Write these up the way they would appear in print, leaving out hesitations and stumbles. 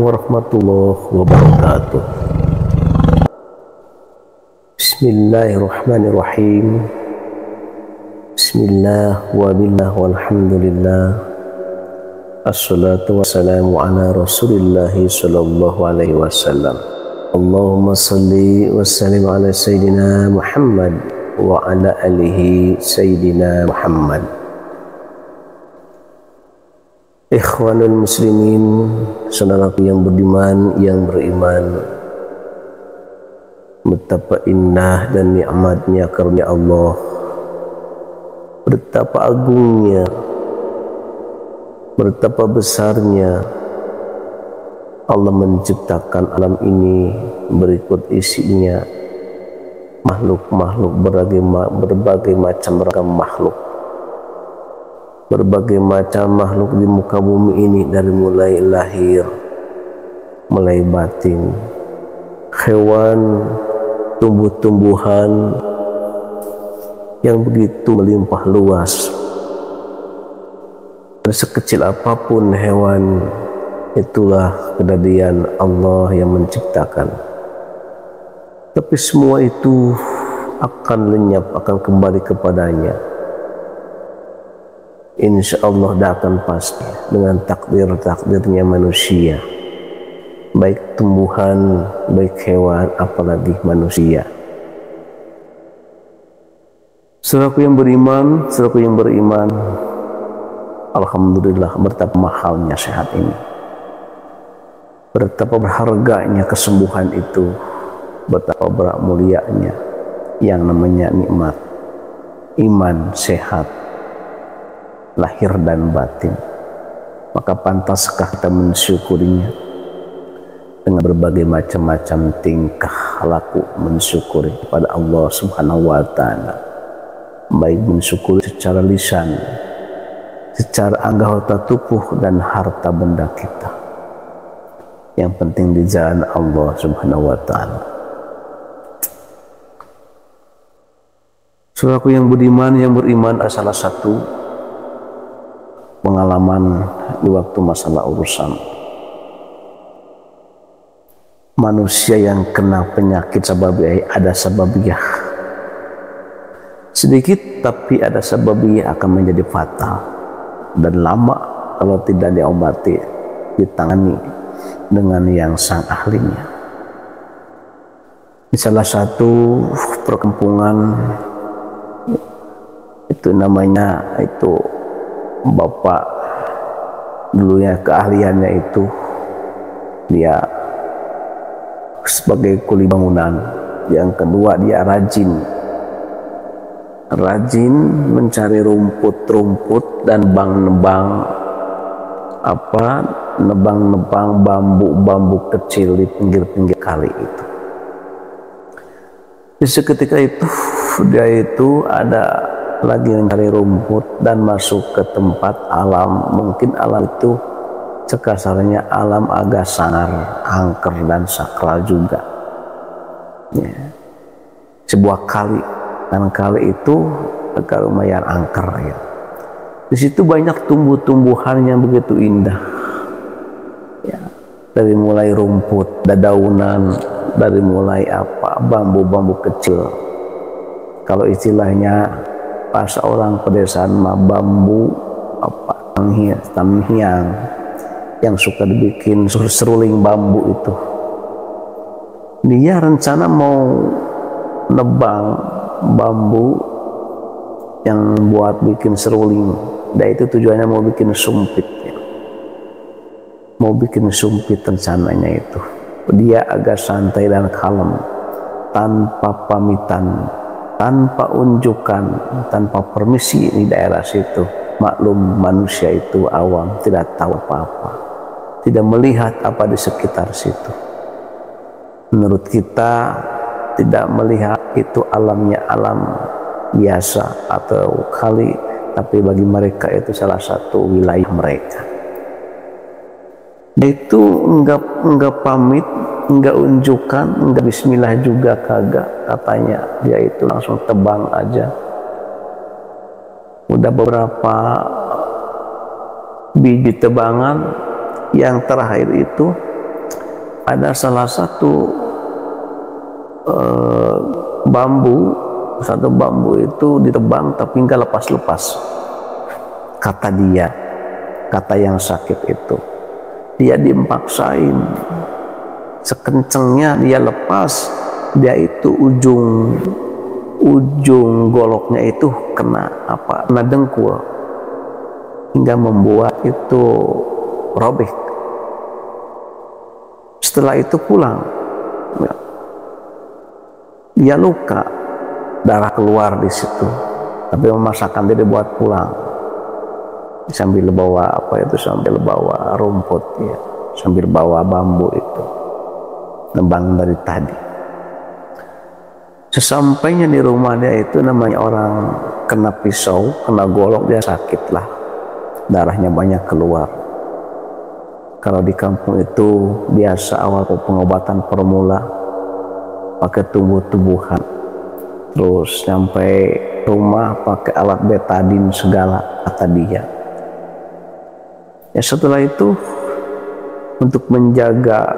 warahmatullahi wabarakatuh. Bismillahirrahmanirrahim. Bismillah wa billah walhamdulillah. Assalatu wassalamu ala rasulillahi sallallahu alaihi wasallam. Allahumma salli wa sallim ala Sayyidina Muhammad wa ala alihi Sayyidina Muhammad. Ikhwanul muslimin, saudaraku yang beriman, betapa indah dan nikmatnya karunia Allah, betapa agungnya, betapa besarnya Allah menciptakan alam ini, berikut isinya makhluk-makhluk berbagai macam ragam makhluk. Berbagai macam makhluk di muka bumi ini, dari mulai lahir, mulai batin, hewan, tumbuh-tumbuhan yang begitu melimpah luas. Dan sekecil apapun hewan, itulah kedadian Allah yang menciptakan. Tapi semua itu akan lenyap, akan kembali kepadanya. Insya Allah tidak akan pasti dengan takdir-takdirnya manusia, baik tumbuhan, baik hewan, apalagi manusia. Saudaraku yang beriman, alhamdulillah, betapa mahalnya sehat ini, betapa berharganya kesembuhan itu, betapa mulianya yang namanya nikmat iman, sehat lahir dan batin. Maka pantaskah kita mensyukurinya dengan berbagai macam-macam tingkah laku, mensyukuri kepada Allah Subhanahu wa ta'ala, baik mensyukuri secara lisan, secara anggota tubuh dan harta benda kita. Yang penting di jalan Allah Subhanahu wa ta'ala. Saudaraku yang beriman, salah satu pengalaman di waktu masalah urusan manusia yang kena penyakit sababiah, ada sababiah sedikit, tapi ada sababiah akan menjadi fatal dan lama kalau tidak diobati, ditangani dengan yang sang ahlinya. Di salah satu perkampungan itu, namanya itu bapak, dulunya keahliannya itu dia sebagai kuli bangunan. Yang kedua, dia rajin mencari rumput dan nebang bambu kecil di pinggir-pinggir kali itu. Di seketika itu dia itu ada lagi mencari rumput dan masuk ke tempat alam. Mungkin alam itu sekasarnya alam agak sangar, angker dan sakral juga ya. Sebuah kali, dan kali itu agak lumayan angker ya. Di situ banyak tumbuh-tumbuhan yang begitu indah ya. Dari mulai rumput, dedaunan, dari mulai bambu-bambu kecil. Kalau istilahnya bahasa orang pedesaan mah bambu tanghiang yang suka dibikin seruling bambu itu. Dia rencana mau nebang bambu yang buat bikin seruling. Dan itu tujuannya mau bikin sumpit ya. Mau bikin sumpit rencananya itu. Dia agak santai dan kalem, tanpa pamitan, tanpa unjukan, tanpa permisi di daerah situ. Maklum, manusia itu awam, tidak tahu apa-apa, tidak melihat apa di sekitar situ. Menurut kita tidak melihat itu alamnya alam biasa atau kali, tapi bagi mereka itu salah satu wilayah mereka. Itu enggak pamit, enggak unjukan, enggak bismillah juga kagak, katanya dia itu langsung tebang aja. Udah beberapa biji tebangan, yang terakhir itu ada salah satu bambu itu ditebang tapi nggak lepas-lepas. Kata dia, kata yang sakit itu, dia dipaksain sekencengnya dia lepas, dia itu ujung goloknya itu kena dengkul hingga membuat itu robek. Setelah itu pulang, dia luka, darah keluar di situ, tapi memaksakan dia dibuat pulang sambil bawa sambil bawa rumput ya, sambil bawa bambu itu nebang dari tadi. Sesampainya di rumah dia itu, namanya orang kena pisau, kena golok, dia sakit lah, darahnya banyak keluar. Kalau di kampung itu biasa awal pengobatan permula pakai tumbuh-tumbuhan, terus sampai rumah pakai alat betadin segala, kata dia. Ya setelah itu untuk menjaga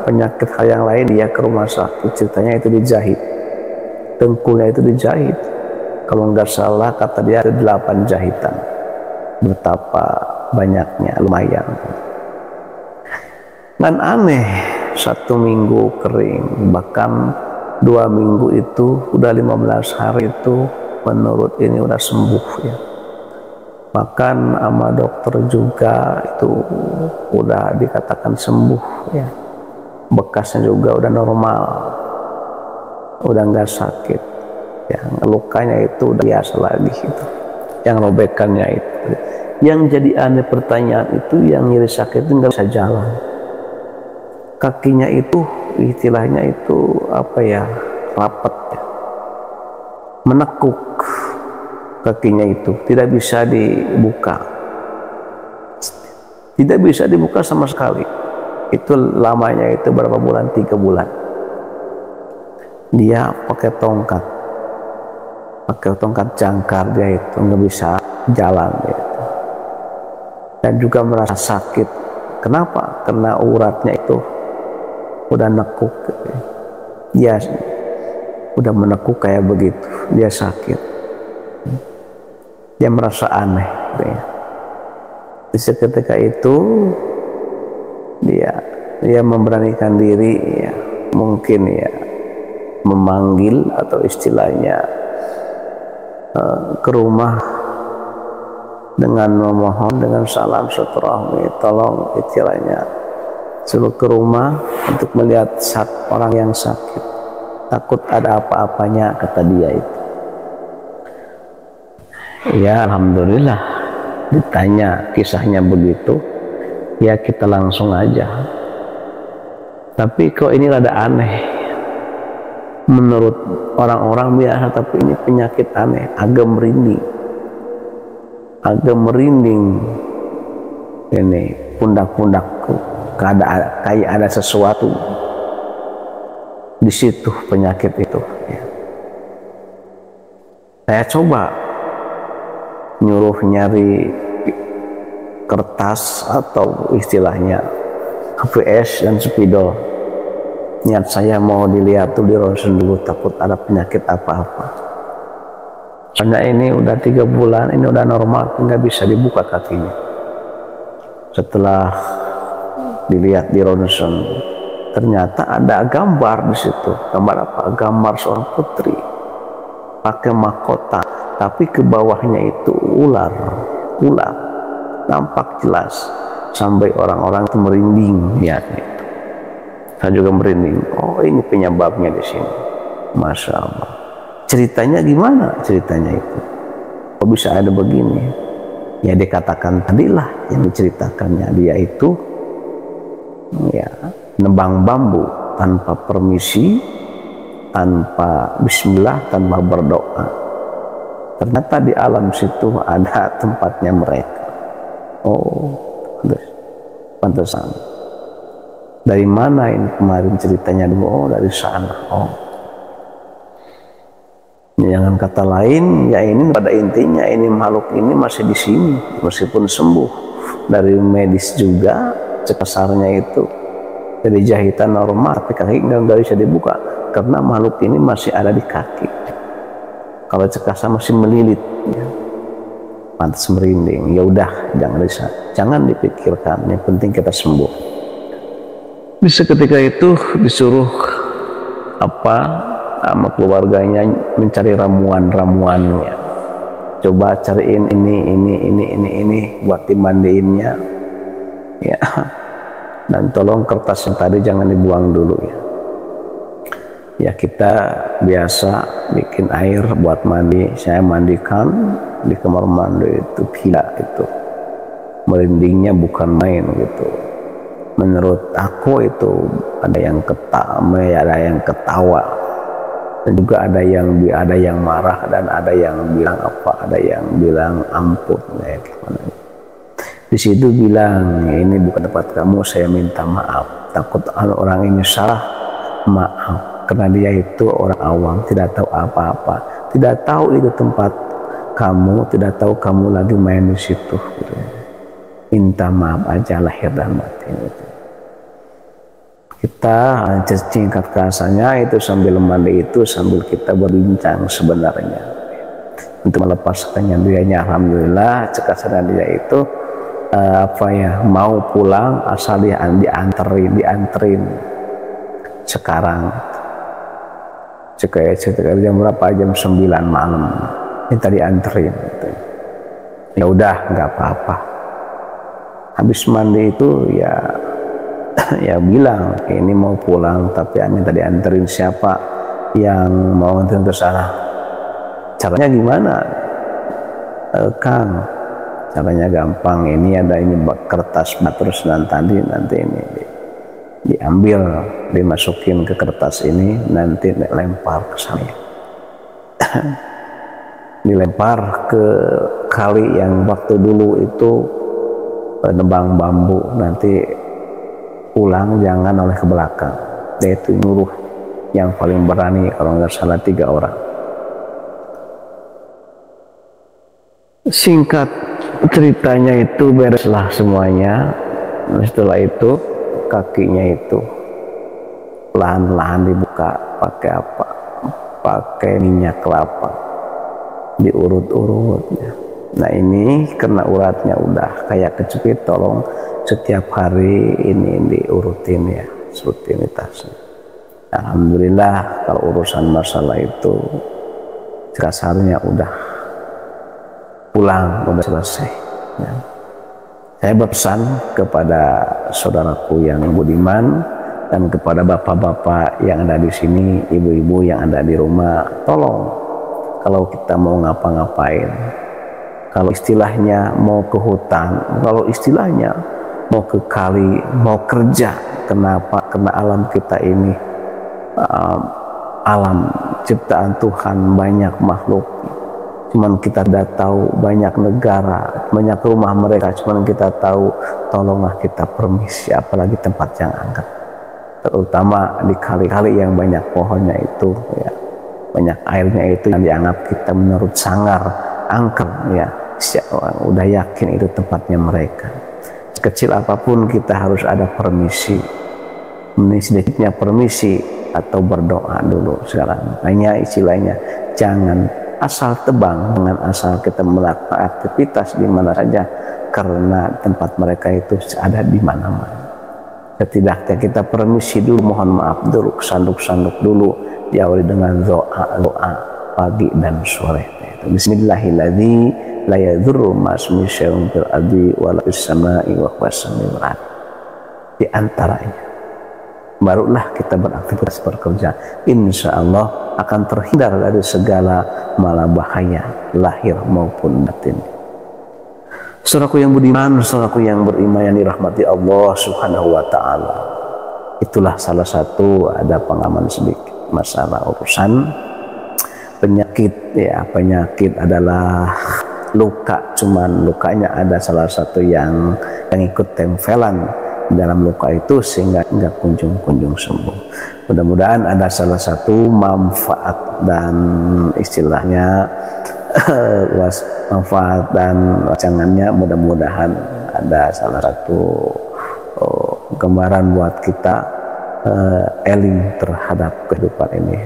penyakit hal yang lain, dia ke rumah sakit, ceritanya itu dijahit, dengkulnya itu dijahit, kalau nggak salah kata dia ada 8 jahitan, betapa banyaknya, lumayan. Dan aneh, 1 minggu kering, bahkan 2 minggu itu udah 15 hari itu menurut ini udah sembuh ya. Bahkan sama dokter juga itu udah dikatakan sembuh ya, bekasnya juga udah normal, udah nggak sakit, yang lukanya itu udah biasa lagi gitu, yang robekannya itu. Yang jadi aneh pertanyaan itu, yang nyeri sakit itu nggak bisa jalan, kakinya itu istilahnya itu rapat ya, menekuk kakinya itu, tidak bisa dibuka, tidak bisa dibuka sama sekali. Itu lamanya itu berapa bulan, 3 bulan. Dia pakai tongkat jangkar, dia itu nggak bisa jalan gitu. Dan juga merasa sakit. Kenapa? Karena uratnya itu udah nekuk, dia udah menekuk kayak begitu, dia sakit, dia merasa aneh ya. Seketika itu dia memberanikan diri ya, mungkin ya memanggil atau istilahnya ke rumah dengan memohon dengan salam silaturahmi, tolong istilahnya suruh ke rumah untuk melihat orang yang sakit, takut ada apa-apanya, kata dia itu. Ya alhamdulillah, ditanya kisahnya begitu ya kita langsung aja. Tapi kok ini rada aneh menurut orang-orang biasa, tapi ini penyakit aneh, agak merinding ini pundak-pundakku, kayak ada sesuatu di situ, penyakit itu ya. Saya coba nyuruh nyari kertas atau istilahnya HVS dan spidol. Niat saya mau dilihat tuh di ronsen dulu, takut ada penyakit apa-apa. Soalnya ini udah 3 bulan, ini udah normal, nggak bisa dibuka kakinya. Setelah dilihat di ronsen, ternyata ada gambar di situ. Gambar apa? Gambar seorang putri pakai mahkota, tapi ke bawahnya itu ular, nampak jelas, sampai orang-orang itu merinding lihatnya. Saya juga merinding. Oh, ini penyebabnya di sini. Masya Allah. Ceritanya gimana? Ceritanya itu kok bisa ada begini? Ya dikatakan tadilah yang diceritakannya, dia itu ya nebang bambu tanpa permisi, tanpa bismillah, tanpa berdoa. Ternyata di alam situ ada tempatnya mereka. Oh, pantesan. Dari mana ini kemarin ceritanya dulu? Oh, dari sana. Oh, jangan kata lain, ya ini pada intinya ini makhluk ini masih di sini meskipun sembuh dari medis juga, cekasarnya itu Jadi jahitan normal, tapi kaki nggak bisa dibuka karena makhluk ini masih ada di kaki. Kalau cekasa masih melilit, ya, pantas merinding. Ya udah, jangan dipikirkan. Yang penting kita sembuh. Bisa ketika itu disuruh sama keluarganya mencari ramuannya. Coba cariin ini buat dimandiinnya, ya. Dan tolong kertas yang tadi jangan dibuang dulu, ya. Ya kita biasa bikin air buat mandi. Saya mandikan di kamar mandi itu gila itu. Merindingnya bukan main gitu. Menurut aku itu ada yang ketawa, dan juga ada yang marah, dan ada yang bilang ada yang bilang ampun, ya gimana. Di situ bilang, ini bukan tempat kamu, saya minta maaf. Takut orang ini salah, maaf. Karena dia itu orang awam, tidak tahu apa-apa, tidak tahu itu tempat kamu, tidak tahu kamu lagi main di situ. Gitu. Minta maaf aja lahir dan batin. Gitu. Kita singkat kasarnya itu sambil mandi itu sambil kita berbincang sebenarnya untuk melepaskannya dianya. Alhamdulillah cekasannya dia itu mau pulang asal dia dianterin sekarang. Sekitar jam berapa? Jam 9 malam. Minta dianterin. Gitu. Ya udah, nggak apa-apa. Habis mandi itu ya bilang ini mau pulang tapi minta dianterin. Siapa yang mau anterin ke sana? Caranya gimana? Kang, caranya gampang. Ini ada kertas terus nanti ini diambil, dimasukin ke kertas ini, nanti dilempar ke sana. Dilempar ke kali yang waktu dulu itu nebang bambu. Nanti pulang jangan oleh ke belakang. Dia itu nyuruh yang paling berani, kalau nggak salah 3 orang. Singkat ceritanya itu bereslah semuanya. Setelah itu kakinya itu lahan dibuka pakai pakai minyak kelapa, diurut-urut. Nah ini karena uratnya udah kayak kejepit, tolong setiap hari ini diurutin, ya, rutinitasnya. Alhamdulillah kalau urusan masalah itu kasarnya udah pulang, udah selesai, ya. Saya berpesan kepada saudaraku yang budiman dan kepada bapak-bapak yang ada di sini, ibu-ibu yang ada di rumah, tolong kalau kita mau ngapa-ngapain, kalau istilahnya mau ke hutan, kalau istilahnya mau ke kali, mau kerja, kenapa? Karena alam kita ini alam ciptaan Tuhan, banyak makhluk. Cuman kita tidak tahu, banyak negara, banyak rumah mereka, cuman kita tahu. Tolonglah kita permisi, apalagi tempat yang angker, terutama di kali-kali yang banyak pohonnya itu, ya, banyak airnya itu, yang dianggap kita menurut sangar angker, ya, udah yakin itu tempatnya mereka. Kecil apapun kita harus ada permisi, sedikitnya permisi atau berdoa dulu sekarang. Hanya istilahnya jangan asal tebang, dengan asal kita melakukan aktivitas di mana saja, karena tempat mereka itu ada di mana-mana. Setidaknya kita permisi dulu, mohon maaf dulu, sanduk-sanduk dulu, diawali dengan doa pagi dan sore. Bismillahirrahmanirrahim. La yadurru ma'asmi syai'un fil ardi wa la fis sama'i wa huwas samiul alim. Di antaranya barulah kita beraktivitas bekerja, insya Allah akan terhindar dari segala malabahaya lahir maupun batin. Saudaraku yang budiman, saudaraku yang beriman yang dirahmati Allah Subhanahu wa ta'ala, itulah salah satu ada pengalaman sedikit masalah urusan penyakit, ya. Penyakit adalah luka, cuman lukanya ada salah satu yang ikut tempelan dalam luka itu sehingga nggak kunjung sembuh. Mudah-mudahan ada salah satu manfaat dan istilahnya manfaat dan rancangannya, mudah-mudahan ada salah satu gambaran buat kita eling terhadap kehidupan ini.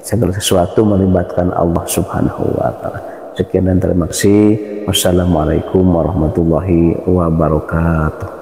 Segala sesuatu melibatkan Allah Subhanahu wa Ta'ala. Sekian dan terima kasih. Wassalamualaikum warahmatullahi wabarakatuh.